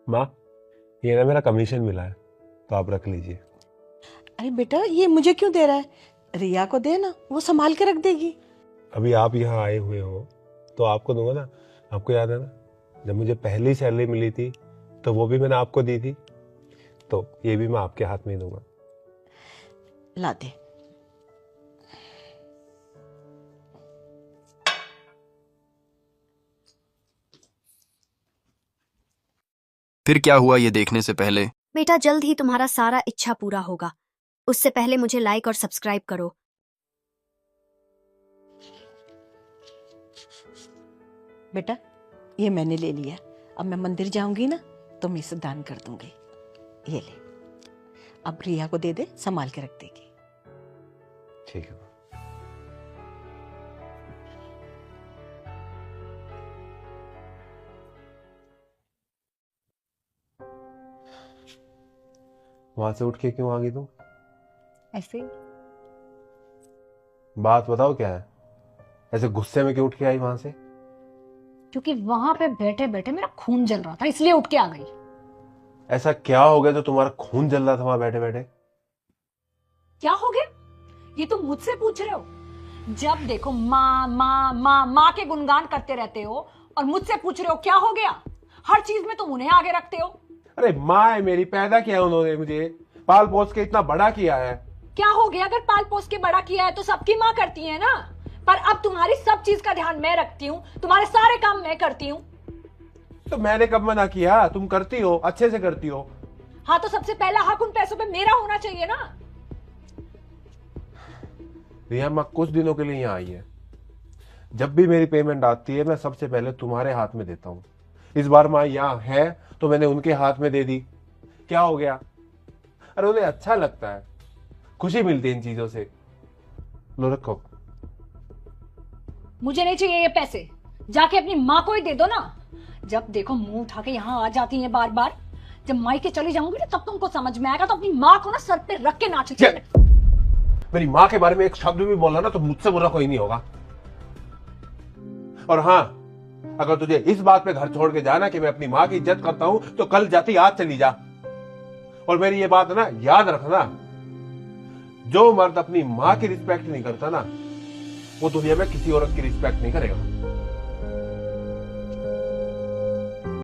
माँ, ये ना मेरा कमीशन मिला है, तो आप रख लीजिए। अरे बेटा, ये मुझे क्यों दे रहा है? रिया को दे ना, वो संभाल के रख देगी। अभी आप यहाँ आए हुए हो तो आपको दूंगा ना। आपको याद है ना, जब मुझे पहली सैलरी मिली थी तो वो भी मैंने आपको दी थी, तो ये भी मैं आपके हाथ में ही दूंगा। ला दे। फिर क्या हुआ ये देखने से पहले बेटा जल्द ही तुम्हारा सारा इच्छा पूरा होगा। उससे पहले मुझे लाइक और सब्सक्राइब करो। बेटा, ये मैंने ले लिया। अब मैं मंदिर जाऊंगी ना तो मैं इसे दान कर दूंगी। ये ले, अब रिया को दे दे, संभाल के रख देगी। ठीक है। वहां से उठ के क्यों आ गई तुम? ऐसे ही। बात बताओ क्या है? ऐसे गुस्से में क्यों उठ के आई वहां से? क्योंकि वहां पे बैठे बैठे मेरा खून जल रहा था, इसलिए उठ के आ गई। ऐसा क्या हो गया जो तुम्हारा खून जल रहा था वहां बैठे बैठे? क्या हो गया ये तुम मुझसे पूछ रहे हो? जब देखो माँ माँ माँ माँ के गुणगान करते रहते हो और मुझसे पूछ रहे हो क्या हो गया। हर चीज में तुम उन्हें आगे रखते हो। अरे माँ है मेरी, पैदा किया है उन्होंने, मुझे पाल पोस के इतना बड़ा किया है। क्या हो गया? अगर पाल पोस के बड़ा किया है तो सबकी माँ करती है ना। पर अब तुम्हारी सब चीज का ध्यान मैं रखती हूँ, तुम्हारे सारे काम मैं करती हूँ। तो मैंने कब मना किया? तुम करती हो, अच्छे से करती हो। हाँ, तो सबसे पहला हक उन पैसों पे मेरा होना चाहिए ना। रिया, माँ कुछ दिनों के लिए यहाँ आई है। जब भी मेरी पेमेंट आती है मैं सबसे पहले तुम्हारे हाथ में देता हूँ। इस बार माँ यहाँ है तो मैंने उनके हाथ में दे दी। क्या हो गया? अरे उन्हें अच्छा लगता है, खुशी मिलती है इन चीजों से। लो रखो। मुझे नहीं चाहिए ये पैसे, जाके अपनी माँ को ही दे दो ना। जब देखो मुंह उठा के यहाँ आ जाती हैं बार बार। जब मायके चली जाऊंगी ना तब तुमको समझ में आएगा। तो अपनी माँ को ना सर पे रख के नाच। मेरी माँ के बारे में एक शब्द भी बोला ना तो मुझसे बुरा कोई नहीं होगा। और हाँ, अगर तुझे इस बात पे घर छोड़ के जाना कि मैं अपनी माँ की इज्जत करता हूं तो कल जाती आज चली जा। और मेरी ये बात ना याद रखना, जो मर्द अपनी माँ की रिस्पेक्ट नहीं करता ना, वो दुनिया में किसी औरत की रिस्पेक्ट नहीं करेगा।